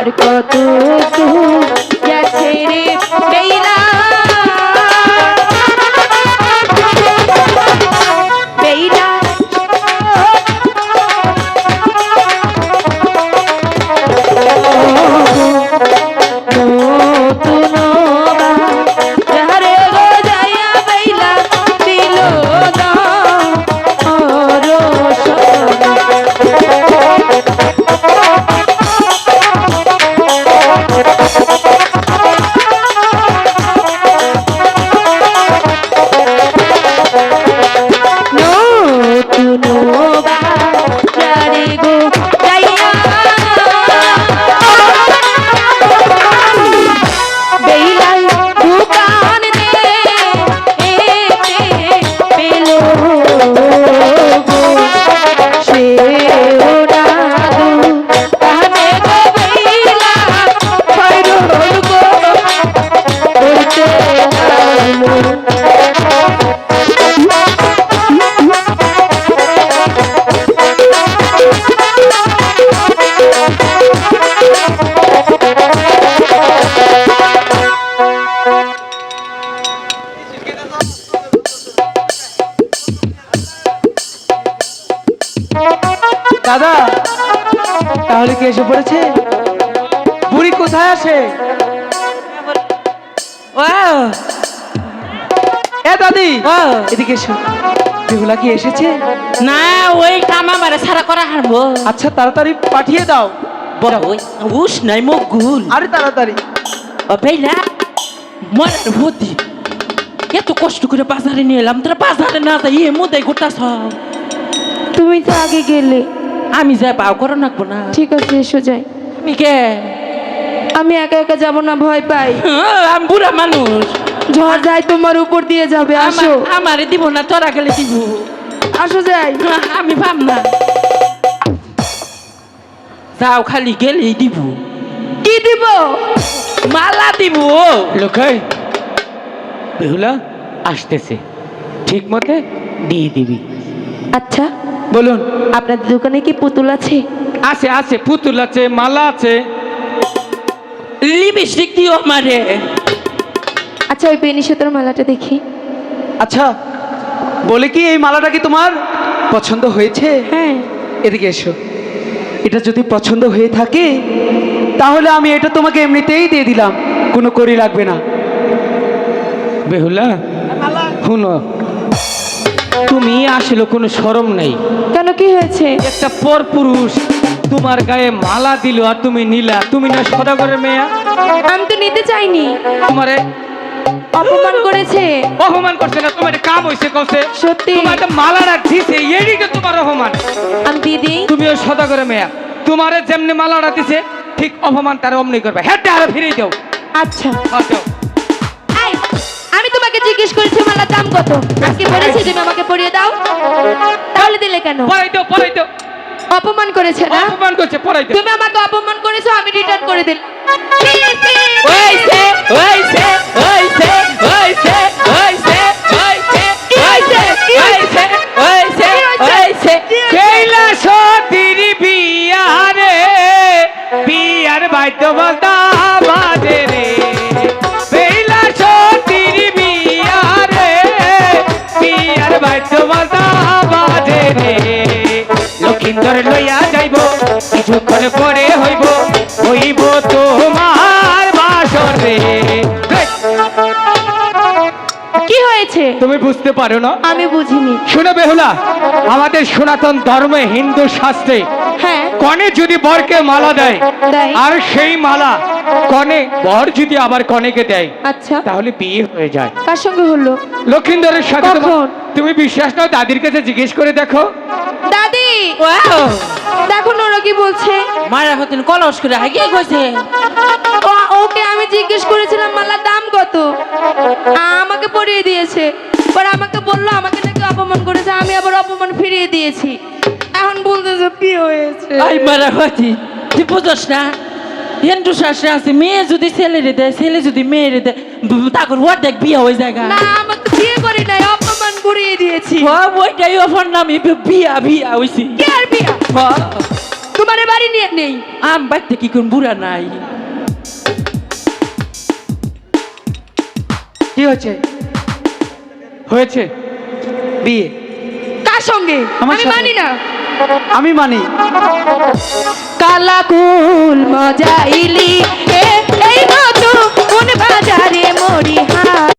আর কত গেছে রে বেলা বেলা দাদা তাহলে কি এসে পড়েছে? বুড়ি কোথায় আসে? এ দাদি এদিকে এসো। বেহুলা কি এসেছে? না ওই কাম আমারে সারা করা হারবো। আচ্ছা তাড়াতাড়ি পাঠিয়ে দাও। উস নাই মগুল। আরে তাড়াতাড়ি। ও বেলা মরার ভূতি এত কষ্ট করে বাজারে নিয়ে এলাম, তোরা বাজারে না যাই এ মুদাই গোটাছ। তুমি তো আগে গেলে। আমি যাই পাও করো নাকবো না। ঠিক আছে এসো যাই। আমি কে? আমি একা একা যাব না, ভয় পাই। আমি বুড়া মানুষ, ঝড় যায় তোমার উপর দিয়ে যাবে। আসো। আমারে দিব না, তোরা গেলে দিব। আসো যাই। আমি ভাব না যাও, খালি গেলেই দিব। কি দিব? মালা দিব। লোকাই বেহুলা আসতেছে, ঠিক মতে দিয়ে দিবি। আচ্ছা বলুন। আপনাদের দোকানে কি পুতুল আছে? আছে আছে, পুতুল আছে, মালা আছে। লিপস্টিক দিও আমারে। আচ্ছা ওই বেনি সুতোর মালাটা দেখি। আচ্ছা বলে কি এই মালাটা কি তোমার পছন্দ হয়েছে? হ্যাঁ। এদিকে এসো। এটা যদি পছন্দ হয়ে থাকে তাহলে আমি এটা তোমাকে এমনিতেই দিয়ে দিলাম, কোনো কড়ি লাগবে না। বেহুলা শুনো, তুমি আসলে কোনো শরম নেই। কেন কি হয়েছে? একটা পর পুরুষ তোমার গায়ে মালা দিল আর তুমি নিলা। তুমি না সদাগরের মেয়া? আমি তো নিতে চাইনি। তোমারে অপমান করেছে। অপমান করছে না, তোমার কাম হইছে কইছে। সত্যি? তোমার একটা মালাটা দিছে, এরই তো তোমার অপমান। আমি দিদি। তুমিও সদাগরের মেয়া, তোমারে যেমনি মালাটা দিছে ঠিক অপমান তার অমনি করবে। হেঁটে আরো ফিরে দাও। আচ্ছা যাও। এই, আমি তোমাকে জিজ্ঞেস করেছি মালার দাম কত? আজকে বলেছি তুমি আমাকে পরিয়ে দাও, তাহলে দিলে কেন? পড়াই দাও, পড়াই দাও। অপমান করেছে না? অপমান করছে, পড়াই দাও। তুমি আমাকে অপমান করেছো, আমি রিটার্ন করে দিলাম। ওইছে ওইছে ওইছে ওইছে ওইছে ওইছে ওইছে ওইছে ওইছে কৈলাসতীর বিয়ারে বিয়ার বাদ্য বাজনা বাজে রে। কৈলাসতীর বিয়ারে বিয়ার বাদ্য বাজনা বাজে রে। লক্ষিন্দর লইয়া যাইব কিছুক্ষণ পরে হইব হইব তোমার বাসরে। কি হয়েছে? তুমি বুঝতে পারো না? আমি বুঝিনি। শুনো বেহুলা, আমাদের সনাতন ধর্মে হিন্দু শাস্ত্রে হ্যাঁ। কনে যদি বরকে মালা দেয় দেয়। আর সেই মালা কনে বর যদি আবার কনেকে দেয় আচ্ছা তাহলে বিয়ে হয়ে যায়। কার সঙ্গে হলো? লক্ষিন্দরের সাথে কখন? তুমি বিশ্বাস নাও, দাদির কাছে জিজ্ঞেস করে দেখো। দাদি ওয়াও দেখো নোরা কি বলছে। মারা হতেন কলস করে হাগিয়ে কইছে। ওকে আমি জিজ্ঞেস করেছিলাম মালার দাম কত, আমাকে পরিয়ে দিয়েছে। পরে আমাকে বললো আমাকে নাকি অপমান করেছে, আমি আবার অপমান ফিরিয়ে দিয়েছি। এখন বলতেছে কি হয়েছে। আই মারা হতি তুই বুঝস না, হিন্দু শাস্ত্রে আছে মেয়ে যদি ছেলেরে দেয়, ছেলে যদি মেয়েরে দেয়, তারপর ওর দেখ বিয়ে হয়ে যায়। না আমাকে বিয়ে করি নাই, অপমান করিয়ে দিয়েছি। ওইটাই অফার নামে বিয়া বিয়া হইছি। কি আর বিয়া? তোমার এ বাড়ি নিয়ে নেই। আম বাড়িতে কি কোন বুড়া নাই? কি হচ্ছে? হয়েছে বিয়ে। কার সঙ্গে? আমার আমি সাথে। মানি না। আমি মানি। কালা কুল মজাইলি